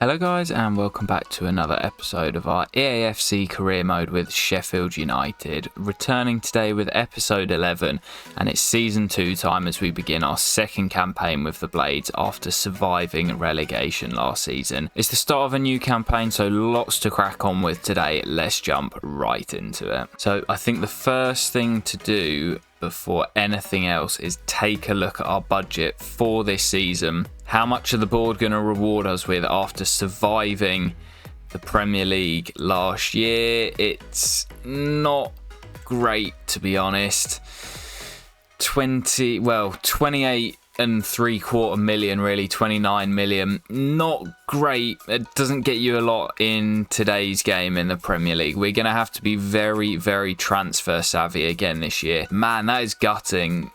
Hello guys and welcome back to another episode of our EAFC career mode with Sheffield United, returning today with episode 11, and it's season 2 time as we begin our second campaign with the Blades after surviving relegation last season. It's the start of a new campaign, so lots to crack on with today. Let's jump right into it. So I think the first thing to do before anything else is take a look at our budget for this season. How much are the board going to reward us with after surviving the Premier League last year? It's not great, to be honest. 28.75 million, really, 29 million. Not great. It doesn't get you a lot in today's game in the Premier League. We're going to have to be very, very transfer savvy again this year. Man, that is gutting.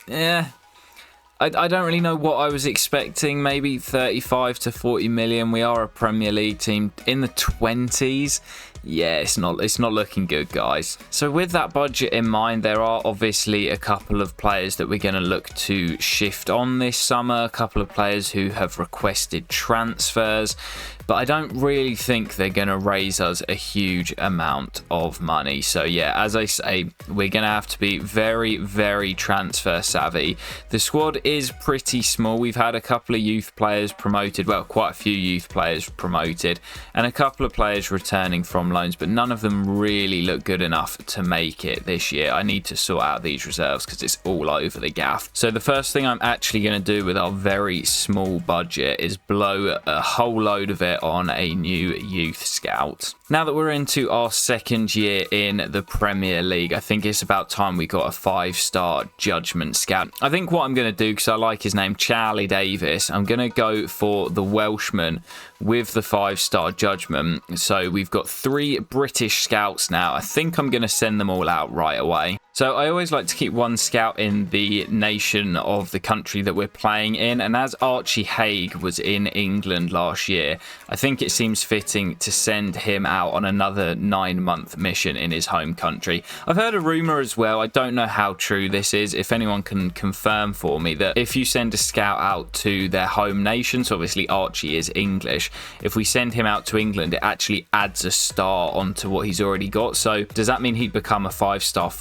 I don't really know what I was expecting. Maybe 35 to 40 million. We are a Premier League team in the 20s. Yeah, it's not looking good, guys. So with that budget in mind, there are obviously a couple of players that we're going to look to shift on this summer. A couple of players who have requested transfers, but I don't really think they're going to raise us a huge amount of money. So yeah, as I say, we're going to have to be very, very transfer savvy. The squad is pretty small. We've had a couple of youth players promoted, well, quite a few youth players promoted, and a couple of players returning from loans, but none of them really look good enough to make it this year. I need to sort out these reserves because it's all over the gaff. So the first thing I'm actually going to do with our very small budget is blow a whole load of it on a new youth scout. Now that we're into our second year in the Premier League, I think it's about time we got a 5-star judgment scout. I think what I'm going to do, because I like his name, Charlie Davis, I'm going to go for the Welshman with the 5-star judgment. So we've got 3 British scouts now. I think I'm going to send them all out right away. So I always like to keep one scout in the nation of the country that we're playing in, and as Archie Haig was in England last year, I think it seems fitting to send him out on another 9-month mission in his home country. I've heard a rumour as well, I don't know how true this is, if anyone can confirm for me, that if you send a scout out to their home nation, so obviously Archie is English, if we send him out to England, it actually adds a star onto what he's already got. So does that mean he'd become a 5-star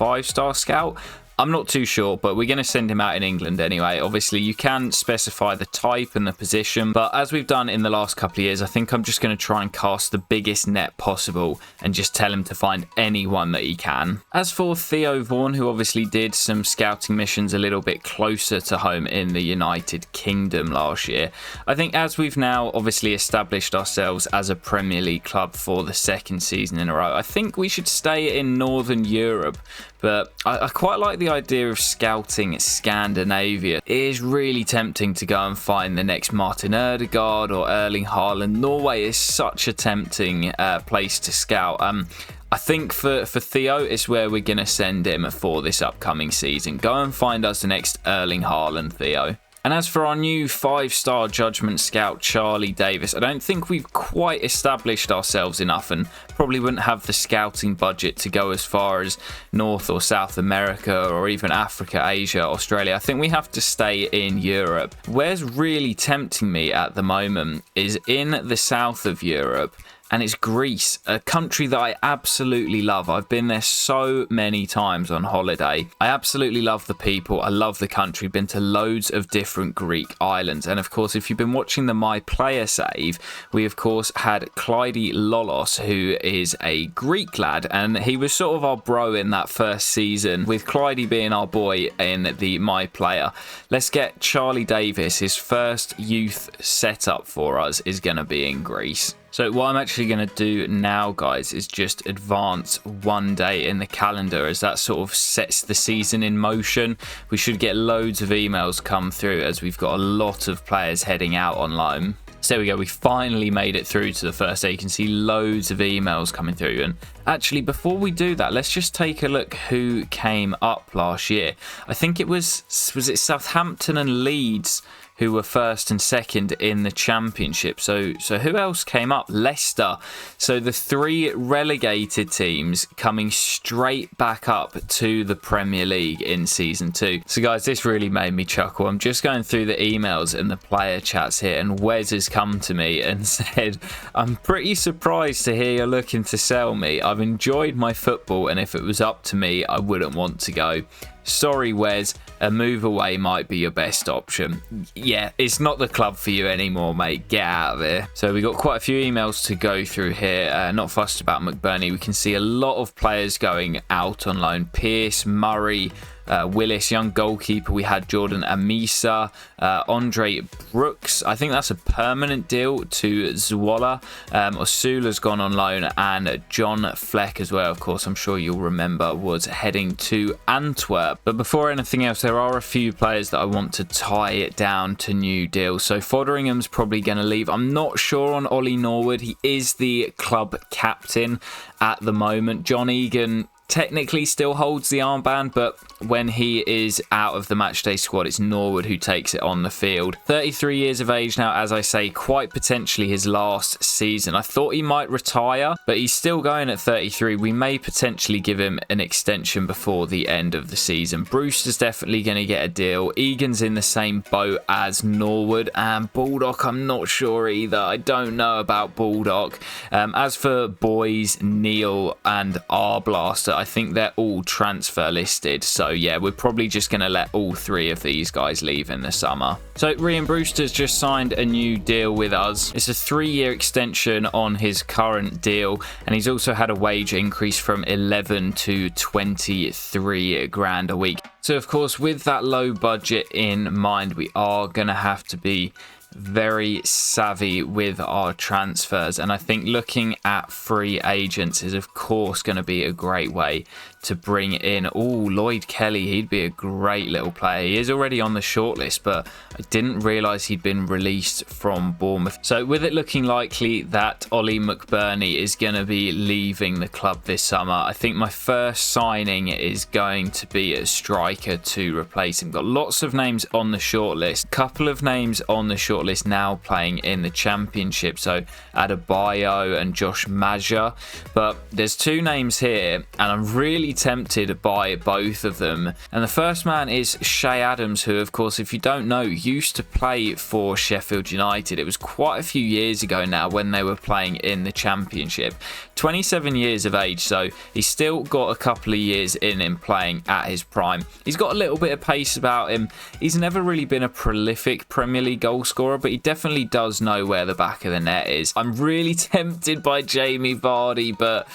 scout? I'm not too sure, but we're going to send him out in England anyway. Obviously, you can specify the type and the position, but as we've done in the last couple of years, I think I'm just going to try and cast the biggest net possible and just tell him to find anyone that he can. As for Theo Vaughan, who obviously did some scouting missions a little bit closer to home in the United Kingdom last year, I think as we've now obviously established ourselves as a Premier League club for the second season in a row, I think we should stay in Northern Europe. But I quite like the idea of scouting Scandinavia. It is really tempting to go and find the next Martin Ødegaard or Erling Haaland. Norway is such a tempting place to scout. I think for Theo, it's where we're going to send him for this upcoming season. Go and find us the next Erling Haaland, Theo. And as for our new 5-star judgment scout, Charlie Davis, I don't think we've quite established ourselves enough and probably wouldn't have the scouting budget to go as far as North or South America or even Africa, Asia, Australia. I think we have to stay in Europe. Where's really tempting me at the moment is in the south of Europe, and it's Greece, a country that I absolutely love. I've been there so many times on holiday. I absolutely love the people. I love the country. Been to loads of different Greek islands. And of course, if you've been watching the My Player Save, we of course had Clyde Lolos, who is a Greek lad, and he was sort of our bro in that first season, with Clyde being our boy in the My Player. Let's get Charlie Davis. His first youth setup for us is going to be in Greece. So what I'm actually going to do now, guys, is just advance one day in the calendar, as that sort of sets the season in motion. We should get loads of emails come through as we've got a lot of players heading out on loan. So there we go, we finally made it through to the first day. You can see loads of emails coming through. And actually, before we do that, let's just take a look who came up last year. I think it was it Southampton and Leeds who were first and second in the Championship. So who else came up? Leicester. So the 3 relegated teams coming straight back up to the Premier League in Season 2. So guys, this really made me chuckle. I'm just going through the emails and the player chats here, and Wes has come to me and said, I'm pretty surprised to hear you're looking to sell me. I've enjoyed my football, and if it was up to me, I wouldn't want to go. Sorry, Wes, a move away might be your best option. Yeah, it's not the club for you anymore, mate. Get out of there. So we got quite a few emails to go through here. Not fussed about McBurney. We can see a lot of players going out on loan. Pierce, Murray, Willis, young goalkeeper. We had Jordan Amisa, Andre Brooks. I think that's a permanent deal to Zwolle. Osula's gone on loan, and John Fleck as well, of course, I'm sure you'll remember, was heading to Antwerp. But before anything else, there are a few players that I want to tie it down to new deals. So Fotheringham's probably going to leave. I'm not sure on Ollie Norwood. He is the club captain at the moment. John Egan technically still holds the armband, but when he is out of the matchday squad, it's Norwood who takes it on the field. 33 years of age now, as I say, quite potentially his last season. I thought he might retire, but he's still going at 33. We may potentially give him an extension before the end of the season. Brewster's definitely going to get a deal. Egan's in the same boat as Norwood, and Baldock, I'm not sure either. I don't know about Baldock. As for Boys, Neil and Arblaster, I think they're all transfer listed. So yeah, we're probably just going to let all 3 of these guys leave in the summer. So Ryan Brewster's just signed a new deal with us. It's a 3-year extension on his current deal, and he's also had a wage increase from 11 to 23 grand a week. So of course, with that low budget in mind, we are going to have to be very savvy with our transfers, and I think looking at free agents is of course going to be a great way to bring in Lloyd Kelly. He'd be a great little player. He is already on the shortlist, but I didn't realise he'd been released from Bournemouth. So with it looking likely that Ollie McBurney is going to be leaving the club this summer, I think my first signing is going to be a striker to replace him. Got lots of names on the shortlist. Couple of names on the shortlist now playing in the Championship, so Adebayo and Josh Maja. But there's 2 names here, and I'm really tempted by both of them. And the first man is Shay Adams, who of course, if you don't know, used to play for Sheffield United. It was quite a few years ago now when they were playing in the Championship. 27 years of age, so he's still got a couple of years in him playing at his prime. He's got a little bit of pace about him. He's never really been a prolific Premier League goal scorer, but he definitely does know where the back of the net is. I'm really tempted by Jamie Vardy, but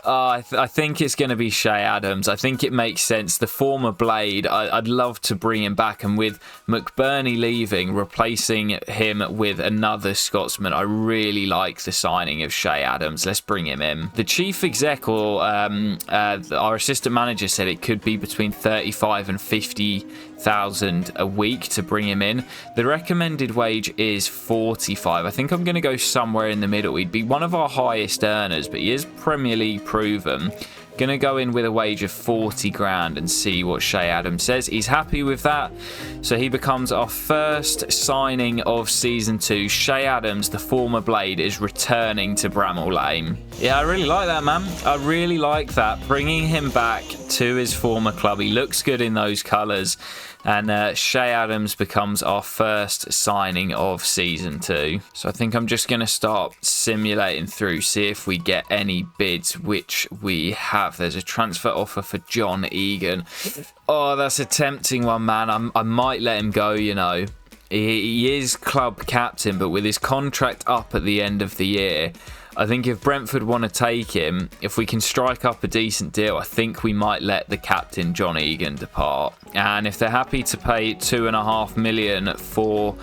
I think it's going to be Shay Adams. I think it makes sense. The former Blade, I'd love to bring him back. And with McBurney leaving, replacing him with another Scotsman, I really like the signing of Shay Adams. Let's bring him in. The chief exec, or our assistant manager, said it could be between 35 and 50,000 a week to bring him in. The recommended wage is 45. I think I'm going to go somewhere in the middle. He'd be one of our highest earners, but he is Premier League proven. Going to go in with a wage of 40 grand and see what Shay Adams says. He's happy with that, so he becomes our first signing of Season 2. Shay Adams, the former Blade, is returning to Bramall Lane. Yeah, I really like that, man. I really like that. Bringing him back to his former club. He looks good in those colours. And Shay Adams becomes our first signing of Season 2. So I think I'm just going to start simulating through, see if we get any bids, which we have. There's a transfer offer for John Egan. Oh, that's a tempting one, man. I might let him go, you know. He is club captain, but with his contract up at the end of the year, I think if Brentford want to take him, if we can strike up a decent deal, I think we might let the captain, John Egan, depart. And if they're happy to pay $2.5 million for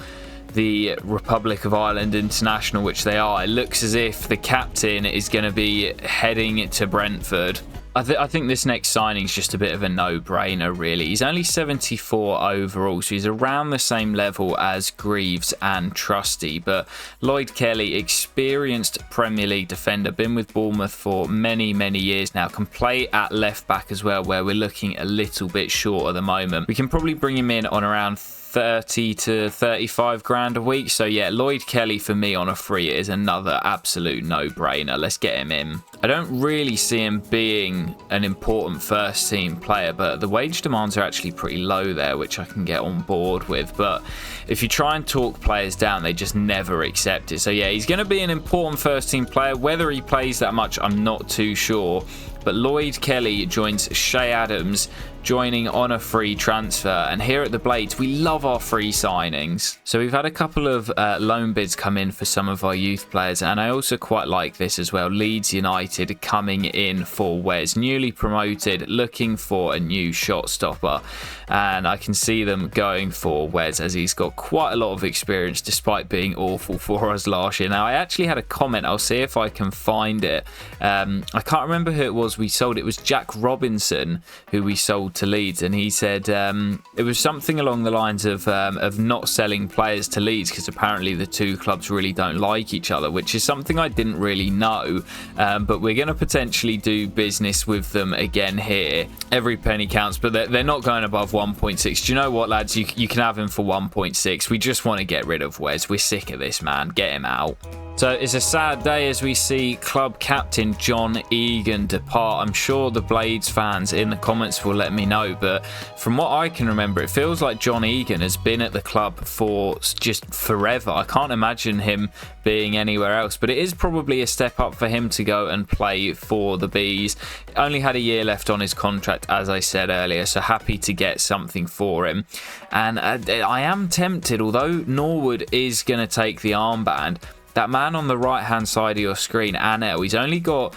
the Republic of Ireland international, which they are, it looks as if the captain is going to be heading to Brentford. I think this next signing is just a bit of a no-brainer, really. He's only 74 overall, so he's around the same level as Greaves and Trusty. But Lloyd Kelly, experienced Premier League defender, been with Bournemouth for many, many years now, can play at left-back as well, where we're looking a little bit short at the moment. We can probably bring him in on around 30 to 35 grand a week. So yeah, Lloyd Kelly for me on a free is another absolute no-brainer. Let's get him in. I don't really see him being an important first team player, but the wage demands are actually pretty low there, which I can get on board with. But if you try and talk players down, they just never accept it. So yeah, he's going to be an important first team player. Whether he plays that much, I'm not too sure. But Lloyd Kelly joins Shay Adams, joining on a free transfer. And here at the Blades, we love our free signings. So we've had a couple of loan bids come in for some of our youth players, and I also quite like this as well. Leeds United coming in for Wes, newly promoted, looking for a new shot stopper. And I can see them going for Wes, as he's got quite a lot of experience despite being awful for us last year. Now, I actually had a comment. I'll see if I can find it. I can't remember who it was we sold. It was Jack Robinson who we sold to Leeds, and he said it was something along the lines of not selling players to Leeds because apparently the two clubs really don't like each other, which is something I didn't really know, but we're going to potentially do business with them again here. Every penny counts, but they're not going above 1.6. Do you know what, lads? You can have him for 1.6. We just want to get rid of Wes. We're sick of this, man. Get him out. So it's a sad day as we see club captain John Egan depart. I'm sure the Blades fans in the comments will let me know, but from what I can remember, it feels like John Egan has been at the club for just forever. I can't imagine him being anywhere else, but it is probably a step up for him to go and play for the Bees. Only had a year left on his contract, as I said earlier, so happy to get something for him. And I am tempted, although Norwood is going to take the armband, that man on the right-hand side of your screen, Anel, he's only got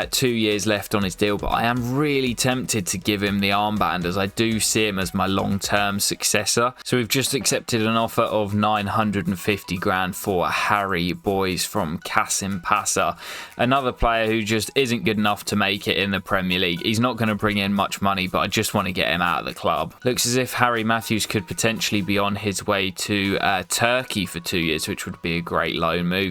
2 years left on his deal, but I am really tempted to give him the armband, as I do see him as my long-term successor. So we've just accepted an offer of 950 grand for Harry Boyes from Kasimpasa, another player who just isn't good enough to make it in the Premier League. He's not going to bring in much money, but I just want to get him out of the club. Looks as if Harry Matthews could potentially be on his way to Turkey for 2 years, which would be a great loan move.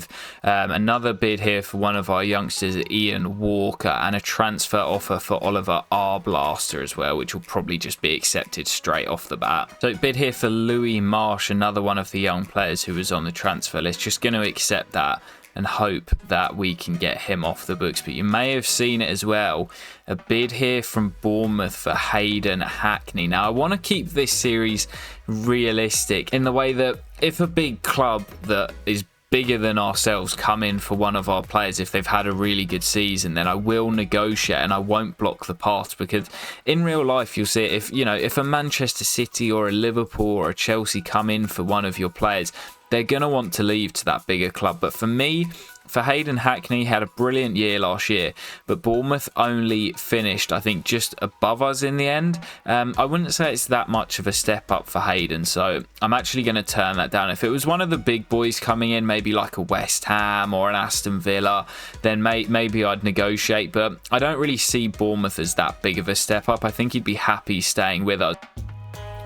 Another bid here for one of our youngsters, Ian Walker, and a transfer offer for Oliver Arblaster as well, which will probably just be accepted straight off the bat. So bid here for Louis Marsh, another one of the young players who was on the transfer list. Just going to accept that and hope that we can get him off the books. But you may have seen it as well, a bid here from Bournemouth for Hayden Hackney. Now, I want to keep this series realistic in the way that if a big club that is bigger than ourselves come in for one of our players, if they've had a really good season, then I will negotiate and I won't block the path, because in real life you'll see it, if a Manchester City or a Liverpool or a Chelsea come in for one of your players, they're going to want to leave to that bigger club. But for me, for Hayden Hackney, had a brilliant year last year, but Bournemouth only finished, I think, just above us in the end. I wouldn't say it's that much of a step up for Hayden, so I'm actually going to turn that down. If it was one of the big boys coming in, maybe like a West Ham or an Aston Villa, then maybe I'd negotiate, but I don't really see Bournemouth as that big of a step up. I think he'd be happy staying with us.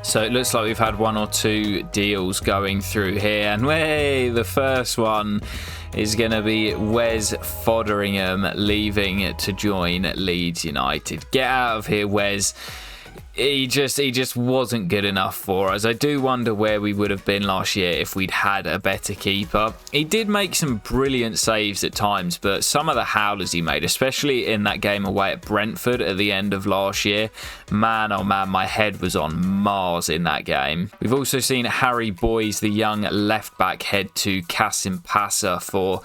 So it looks like we've had 1 or 2 deals going through here, and the first one is going to be Wes Foderingham leaving to join Leeds United. Get out of here, Wes. He just wasn't good enough for us. I do wonder where we would have been last year if we'd had a better keeper. He did make some brilliant saves at times, but some of the howlers he made, especially in that game away at Brentford at the end of last year, man, oh man, my head was on Mars in that game. We've also seen Harry Boyes, the young left-back, head to Kasimpasa for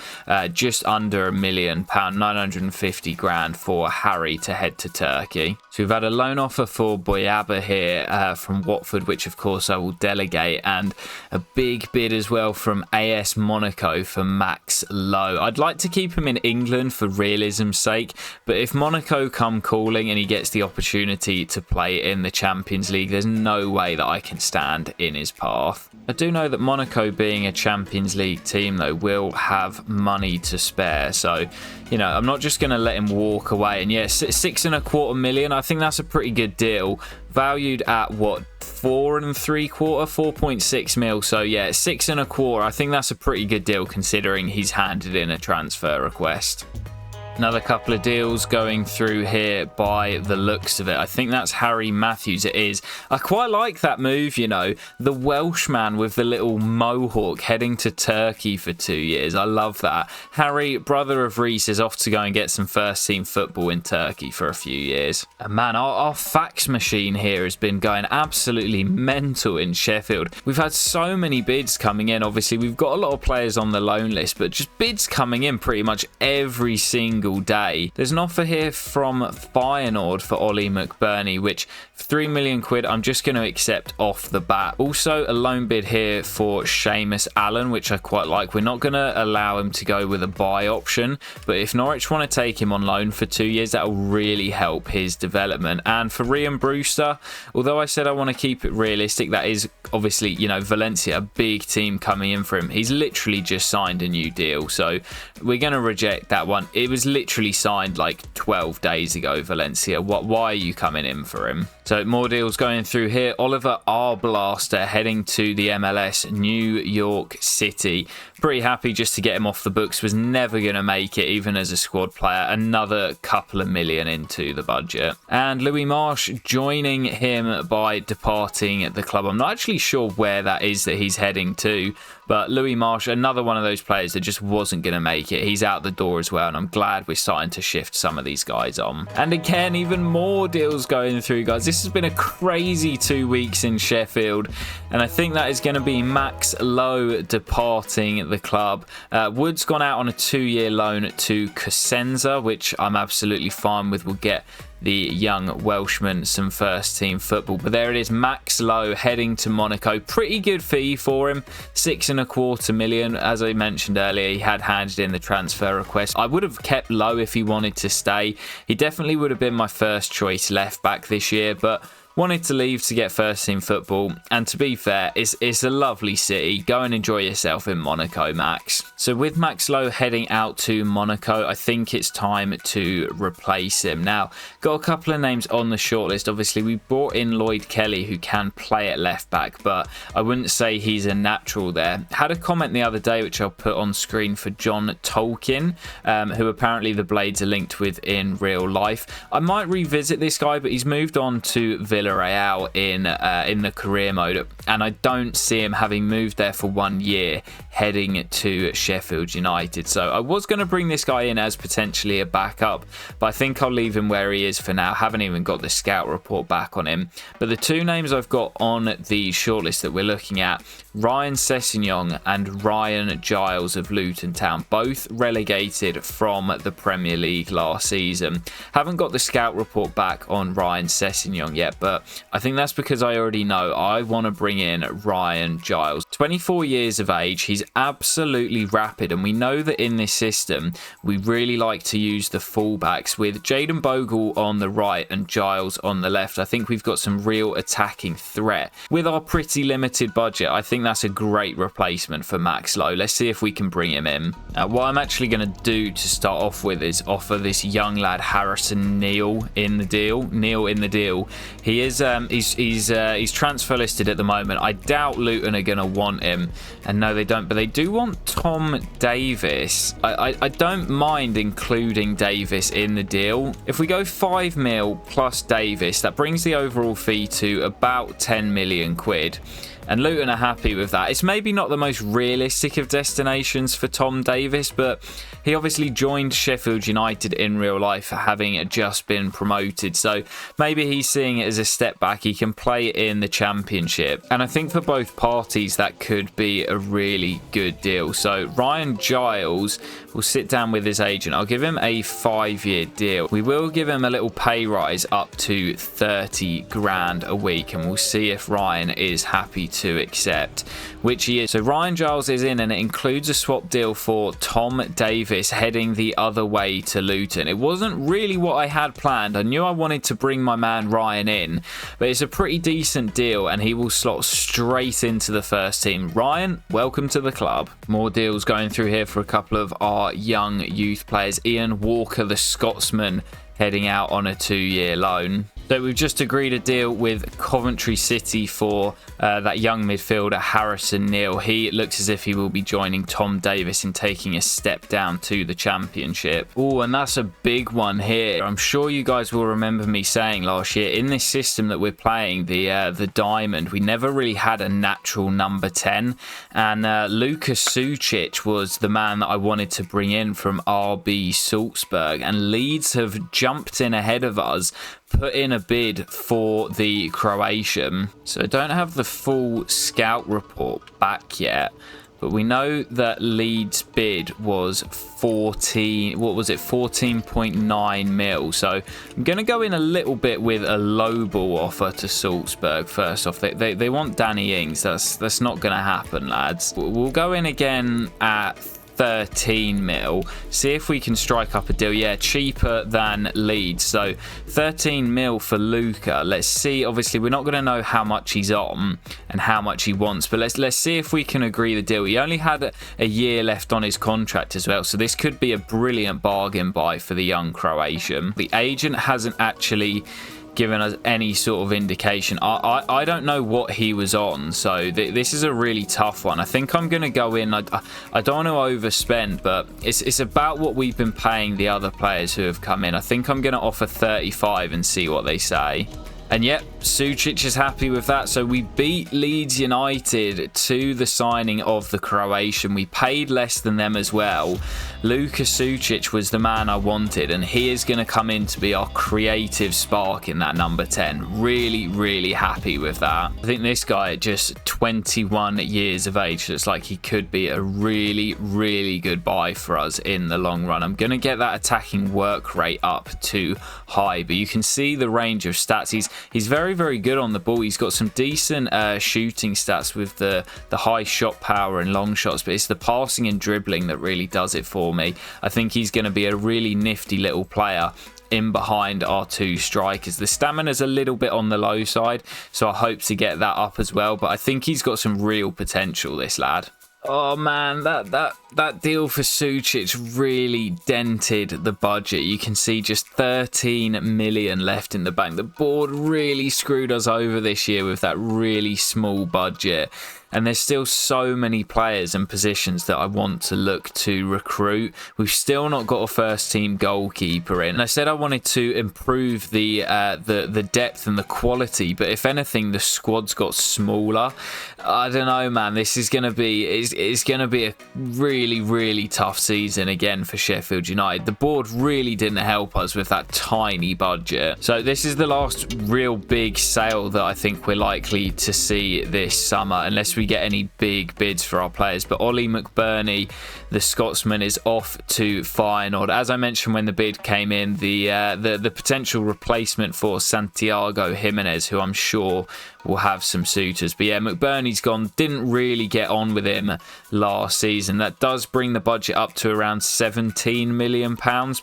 just under £1 million, 950 grand for Harry to head to Turkey. So we've had a loan offer for Boyaba here from Watford, which of course I will delegate, and a big bid as well from AS Monaco for Max Lowe. I'd like to keep him in England for realism's sake, but if Monaco come calling and he gets the opportunity to play in the Champions League, there's no way that I can stand in his path. I do know that Monaco, being a Champions League team though, will have money to spare, so I'm not just going to let him walk away. And yes, 6.25 million, I think that's a pretty good deal, valued at what, 4.75, 4.6 mil. So yeah, 6.25, I think that's a pretty good deal considering he's handed in a transfer request. Another couple of deals going through here by the looks of it. I think that's Harry Matthews. It is. I quite like that move, you know. The Welshman with the little mohawk heading to Turkey for 2 years. I love that. Harry, brother of Reece, is off to go and get some first team football in Turkey for a few years. And man, our fax machine here has been going absolutely mental in Sheffield. We've had so many bids coming in. Obviously, we've got a lot of players on the loan list, but just bids coming in pretty much every single day. There's an offer here from Feyenoord for Ollie McBurney, which for 3 million quid I'm just going to accept off the bat. Also a loan bid here for Seamus Allen, which I quite like. We're not going to allow him to go with a buy option, but if Norwich want to take him on loan for 2 years, that will really help his development. And for Ryan Brewster, although I said I want to keep it realistic, that is obviously, you know, Valencia, a big team coming in for him. He's literally just signed a new deal, so we're going to reject that one. It was literally signed like 12 days ago, Valencia. Why are you coming in for him? So more deals going through here. Oliver Arblaster heading to the MLS, New York City. Pretty happy just to get him off the books. Was never going to make it, even as a squad player. Another couple of million into the budget. And Louis Marsh joining him by departing the club. I'm not actually sure where that is that he's heading to, but Louis Marsh, another one of those players that just wasn't going to make it. He's out the door as well, and I'm glad we're starting to shift some of these guys on. And again, even more deals going through, guys. This has been a crazy 2 weeks in Sheffield, and I think that is going to be Max Lowe departing the club. Wood's gone out on a 2-year loan to Cosenza, which I'm absolutely fine with. We'll get the young Welshman some first team football. But there it is, Max Lowe heading to Monaco. Pretty good fee for him, 6.25 million. As I mentioned earlier, he had handed in the transfer request. I would have kept Lowe if he wanted to stay. He definitely would have been my first choice left back this year, but wanted to leave to get first team football. And to be fair, it's a lovely city. Go and enjoy yourself in Monaco, Max. So with Max Lowe heading out to Monaco, I think it's time to replace him. Now, got a couple of names on the shortlist. Obviously, we brought in Lloyd Kelly, who can play at left back, but I wouldn't say he's a natural there. Had a comment the other day, which I'll put on screen, for John Tolkien, who apparently the Blades are linked with in real life. I might revisit this guy, but he's moved on to Villarreal in the career mode, and I don't see him, having moved there for 1 year, heading to Sheffield United. So I was going to bring this guy in as potentially a backup, but I think I'll leave him where he is for now. Haven't even got the scout report back on him. But the two names I've got on the shortlist that we're looking at, Ryan Sessegnon and Ryan Giles of Luton Town, both relegated from the Premier League last season. Haven't got the scout report back on Ryan Sessegnon yet, but I think that's because I already know I want to bring in Ryan Giles. 24 years of age, he's absolutely rapid, and we know that in this system we really like to use the fullbacks with Jayden Bogle on the right and Giles on the left. I think we've got some real attacking threat. With our pretty limited budget, I think that's a great replacement for Max Lowe. Let's see if we can bring him in. What I'm actually going to do to start off with is offer this young lad Harrison Neal in the deal. He is he's transfer listed at the moment. I doubt Luton are going to want him, and no, they don't, but they do want Tom Davis. I don't mind including Davis in the deal. If we go 5 mil plus Davis, that brings the overall fee to about 10 million quid. And Luton are happy with that. It's maybe not the most realistic of destinations for Tom Davis, but he obviously joined Sheffield United in real life, having just been promoted. So maybe he's seeing it as a step back. He can play in the Championship. And I think for both parties, that could be a really good deal. So Ryan Giles will sit down with his agent. I'll give him a 5-year deal. We will give him a little pay rise up to 30 grand a week, and we'll see if Ryan is happy to accept, which he is. So Ryan Giles is in, and it includes a swap deal for Tom Davis heading the other way to Luton. It wasn't really what I had planned. I knew I wanted to bring my man Ryan in, but it's a pretty decent deal, and he will slot straight into the first team. Ryan, welcome to the club. More deals going through here for a couple of our young youth players. Ian Walker, the Scotsman, heading out on a 2-year loan. So we've just agreed a deal with Coventry City for that young midfielder Harrison Neal. He looks as if he will be joining Tom Davis in taking a step down to the Championship. Oh, and that's a big one here. I'm sure you guys will remember me saying last year, in this system that we're playing, the Diamond, we never really had a natural number 10, and Lucas Sucic was the man that I wanted to bring in from RB Salzburg, and Leeds have jumped in ahead of us, put in a bid for the Croatian. So I don't have the full scout report back yet, but we know that Leeds' bid was 14.9 mil. So I'm going to go in a little bit with a lowball offer to Salzburg first off. They want Danny Ings. That's not going to happen, lads. We'll go in again at 13 mil, see if we can strike up a deal. Yeah, cheaper than Leeds, so 13 mil for Luca. Let's see. Obviously we're not going to know how much he's on and how much he wants, but let's see if we can agree the deal. He only had a year left on his contract as well, so this could be a brilliant bargain buy for the young Croatian. The agent hasn't actually given us any sort of indication. I don't know what he was on, so this is a really tough one. I think I'm going to go in. I don't want to overspend, but it's about what we've been paying the other players who have come in. I think I'm going to offer 35 and see what they say. And yep, Sucic is happy with that. So we beat Leeds United to the signing of the Croatian. We paid less than them as well. Lucas Sucic was the man I wanted, and he is going to come in to be our creative spark in that number 10. Really, really happy with that. I think this guy at just 21 years of age looks like he could be a really, really good buy for us in the long run. I'm going to get that attacking work rate up to high, but you can see the range of stats. He's very, very good on the ball. He's got some decent shooting stats with the high shot power and long shots, but it's the passing and dribbling that really does it for me. I think he's going to be a really nifty little player in behind our two strikers. The stamina's a little bit on the low side, so I hope to get that up as well, but I think he's got some real potential, this lad. Oh man, that deal for Sucic really dented the budget. You can see just 13 million left in the bank. The board really screwed us over this year with that really small budget. And there's still so many players and positions that I want to look to recruit. We've still not got a first team goalkeeper in. And I said I wanted to improve the depth and the quality, but if anything, the squad's got smaller. I don't know, man. This is going to be it's going to be a really, really tough season again for Sheffield United. The board really didn't help us with that tiny budget. So this is the last real big sale that I think we're likely to see this summer, unless we get any big bids for our players. But Ollie McBurney, the Scotsman, is off to Feyenoord. As I mentioned when the bid came in, the potential replacement for Santiago Jimenez, who I'm sure will have some suitors. But yeah, McBurney's gone. Didn't really get on with him last season. That does bring the budget up to around £17 million,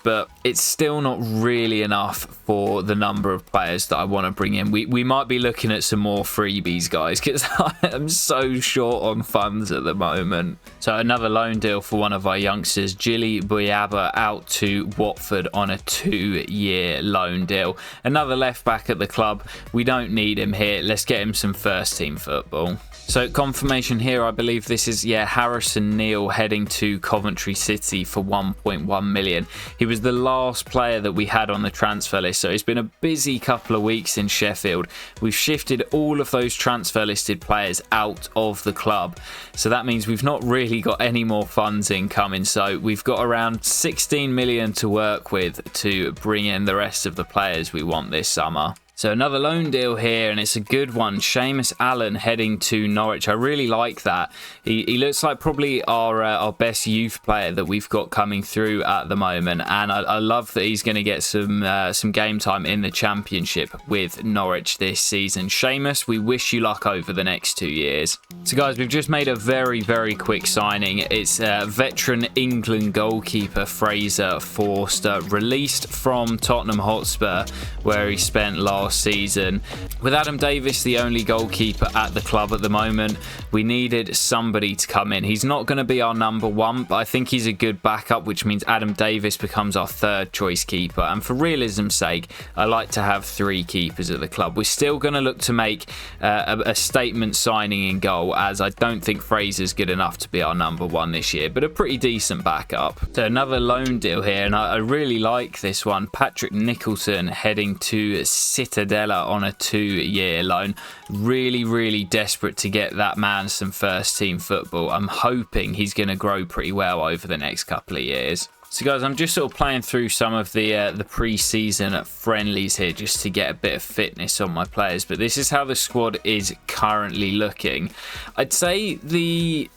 but it's still not really enough for the number of players that I want to bring in. We might be looking at some more freebies, guys, because I am so short on funds at the moment. So another loan deal for one of our youngsters, Jilly Buyaba, out to Watford on a 2-year loan deal. Another left back at the club. We don't need him here. Let's get him some first team football. So confirmation here, I believe this is, yeah, Harrison Neal heading to Coventry City for 1.1 million. He was the last player that we had on the transfer list, so it's been a busy couple of weeks in Sheffield. We've shifted all of those transfer listed players out of the club, so that means we've not really got any more funds incoming. So we've got around 16 million to work with to bring in the rest of the players we want this summer. So another loan deal here, and it's a good one. Seamus Allen heading to Norwich. I really like that. He looks like probably our best youth player that we've got coming through at the moment, and I love that he's going to get some game time in the Championship with Norwich this season. Seamus, we wish you luck over the next 2 years. So guys, we've just made a very, very quick signing. It's veteran England goalkeeper Fraser Forster, released from Tottenham Hotspur, where he spent last last season. With Adam Davis the only goalkeeper at the club at the moment, we needed somebody to come in. He's not going to be our number one, but I think he's a good backup, which means Adam Davis becomes our third choice keeper. And for realism's sake, I like to have 3 keepers at the club. We're still going to look to make a statement signing in goal, as I don't think Fraser's good enough to be our number one this year, but a pretty decent backup. So another loan deal here, and I really like this one. Patrick Nicholson heading to Cittadella on a 2-year loan. Really desperate to get that man some first team football. I'm hoping he's going to grow pretty well over the next couple of years. So guys, I'm just sort of playing through some of the pre-season friendlies here just to get a bit of fitness on my players, but this is how the squad is currently looking. I'd say the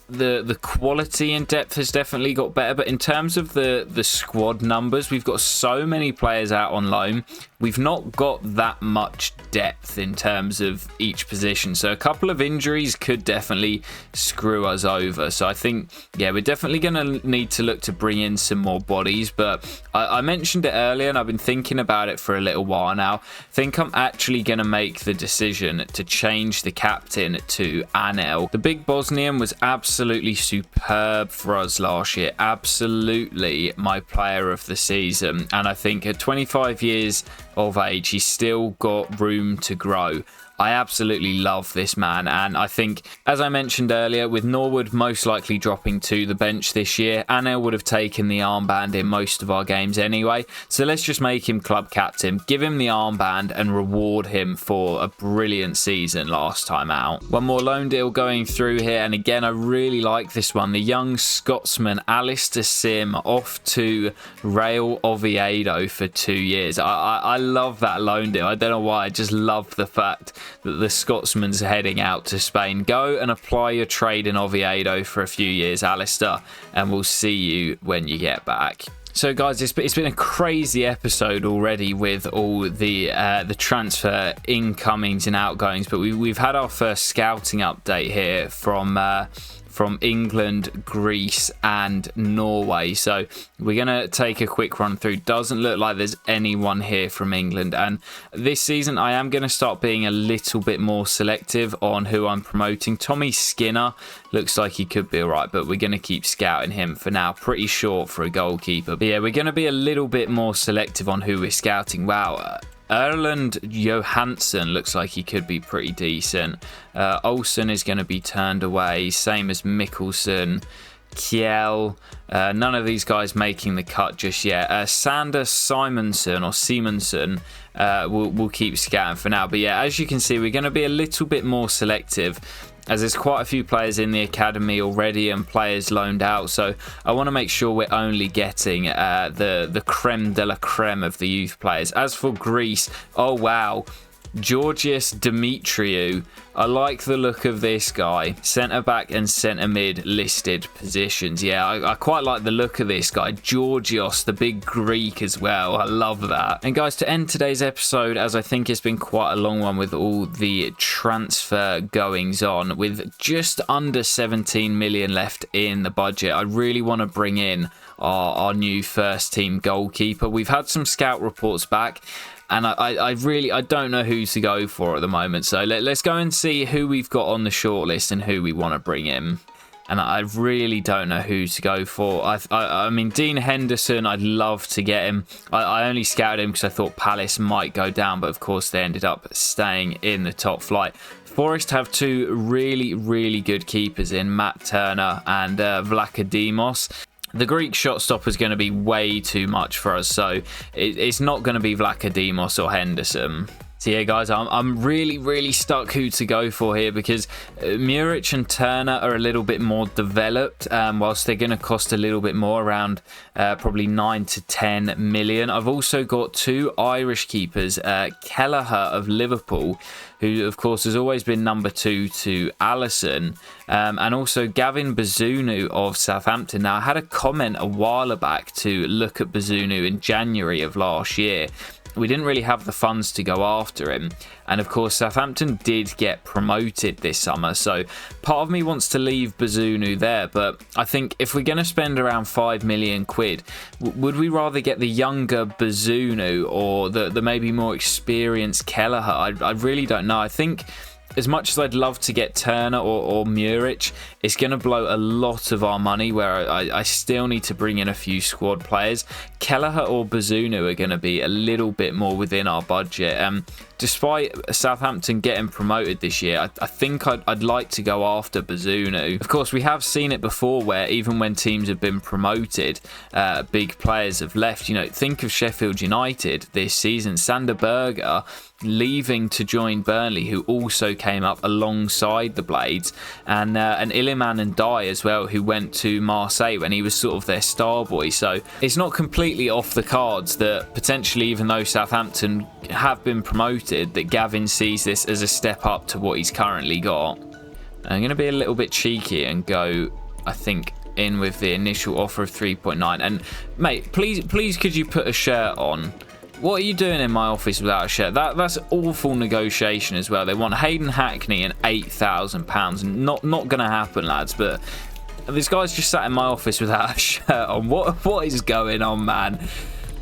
quality and depth has definitely got better, but in terms of the squad numbers, we've got so many players out on loan. We've not got that much depth in terms of each position, so a couple of injuries could definitely screw us over. So I think, yeah, we're definitely going to need to look to bring in some more bodies, but I mentioned it earlier and I've been thinking about it for a little while now. I think I'm actually going to make the decision to change the captain to Anel. The big Bosnian was absolutely superb for us last year, absolutely my player of the season, and I think at 25 years of age he's still got room to grow. I absolutely love this man, and I think, as I mentioned earlier, with Norwood most likely dropping to the bench this year, Anel would have taken the armband in most of our games anyway, so let's just make him club captain, give him the armband and reward him for a brilliant season last time out. One more loan deal going through here, and again I really like this one. The young Scotsman Alistair Sim off to Real Oviedo for 2 years. I love that loan deal. I don't know why, I just love the fact that the Scotsman's heading out to Spain. Go and apply your trade in Oviedo for a few years, Alistair, and we'll see you when you get back. So guys, it's been a crazy episode already with all the transfer incomings and outgoings, but we've had our first scouting update here from England, Greece and Norway. So we're going to take a quick run through. Doesn't look like there's anyone here from England, and this season I am going to start being a little bit more selective on who I'm promoting. Tommy Skinner looks like he could be alright, but we're going to keep scouting him for now. Pretty short for a goalkeeper, but yeah, we're going to be a little bit more selective on who we're scouting. Wow, Erland Johansson looks like he could be pretty decent. Olsen is going to be turned away, same as Mikkelsen, Kjell. None of these guys making the cut just yet. Sander Simonsen we'll keep scouting for now. But yeah, as you can see, we're going to be a little bit more selective, as there's quite a few players in the academy already and players loaned out, so I want to make sure we're only getting the creme de la creme of the youth players. As for Greece, oh wow, Georgios Dimitriou. I like the look of this guy. Centre back and centre mid listed positions. Yeah, I quite like the look of this guy. Georgios, the big Greek as well. I love that. And guys, to end today's episode, as I think it's been quite a long one with all the transfer goings on, with just under 17 million left in the budget, I really want to bring in our new first team goalkeeper. We've had some scout reports back, and I don't know who to go for at the moment. So let's go and see who we've got on the shortlist and who we want to bring in. And I really don't know who to go for. I mean, Dean Henderson, I'd love to get him. I only scouted him because I thought Palace might go down, but of course they ended up staying in the top flight. Forest have 2 really good keepers in Matt Turner and Vlachodimos. The Greek shot stopper is going to be way too much for us, so it's not going to be Vlachodimos or Henderson. So yeah, guys, I'm really stuck who to go for here, because Muric and Turner are a little bit more developed, whilst they're going to cost a little bit more, around probably 9 to 10 million. I've also got 2 Irish keepers, Kelleher of Liverpool, who of course has always been number 2 to Alisson, and also Gavin Bazunu of Southampton. Now, I had a comment a while back to look at Bazunu in January of last year. We didn't really have the funds to go after him, and of course Southampton did get promoted this summer, so part of me wants to leave Bazunu there, but I think if we're going to spend around 5 million quid, would we rather get the younger Bazunu or the maybe more experienced Kelleher? I really don't know. I think as much as I'd love to get Turner or Muric, it's going to blow a lot of our money, where I still need to bring in a few squad players. Kelleher or Bazunu are going to be a little bit more within our budget. Despite Southampton getting promoted this year, I think I'd like to go after Bazunu. Of course, we have seen it before where even when teams have been promoted, big players have left. You know, think of Sheffield United this season. Sander Berger leaving to join Burnley, who also came up alongside the Blades, and Iliman and Dye as well, who went to Marseille when he was sort of their star boy. So it's not completely off the cards that potentially, even though Southampton have been promoted, that Gavin sees this as a step up to what he's currently got. I'm going to be a little bit cheeky and go, I think, in with the initial offer of 3.9. And mate, please could you put a shirt on? What are you doing in my office without a shirt? That's awful negotiation as well. They want Hayden Hackney and £8,000. Not going to happen, lads. But this guy's just sat in my office without a shirt on. What is going on, man?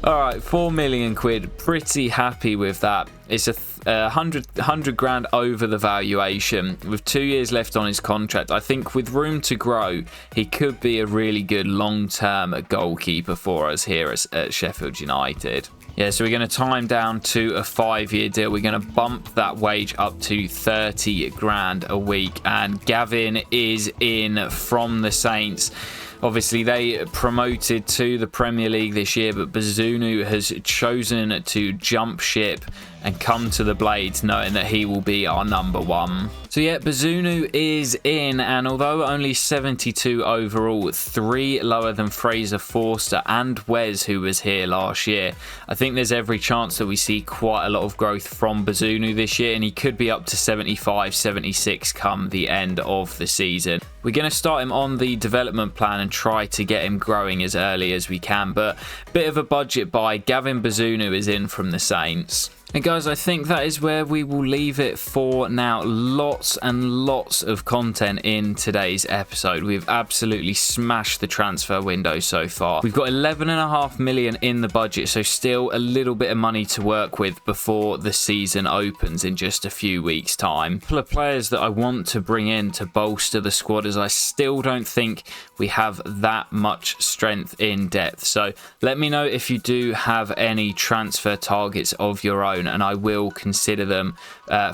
All right, 4 million quid. Pretty happy with that. It's a 100 grand over the valuation with 2 years left on his contract. I think with room to grow, he could be a really good long-term goalkeeper for us here at Sheffield United. Yeah, so we're going to tie him down to a 5-year deal. We're going to bump that wage up to 30 grand a week. And Gavin is in from the Saints. Obviously, they promoted to the Premier League this year, but Bazunu has chosen to jump ship and come to the Blades, knowing that he will be our number one. So yeah, Bazunu is in, and although only 72 overall, 3 lower than Fraser Forster and Wes, who was here last year, I think there's every chance that we see quite a lot of growth from Bazunu this year, and he could be up to 75, 76 come the end of the season. We're going to start him on the development plan and try to get him growing as early as we can, but bit of a budget buy. Gavin Bazunu is in from the Saints. And guys, I think that is where we will leave it for now. Lots and lots of content in today's episode. We've absolutely smashed the transfer window so far. We've got 11.5 million in the budget, so still a little bit of money to work with before the season opens in just a few weeks' time. A couple of players that I want to bring in to bolster the squad, as I still don't think we have that much strength in depth. So let me know if you do have any transfer targets of your own, and I will consider them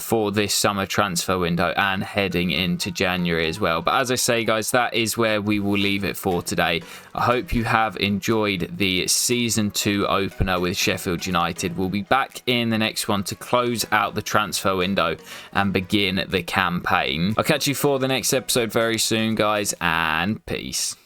for this summer transfer window and heading into January as well. But as I say, guys, that is where we will leave it for today. I hope you have enjoyed the Season 2 opener with Sheffield United. We'll be back in the next one to close out the transfer window and begin the campaign. I'll catch you for the next episode very soon, guys, and peace.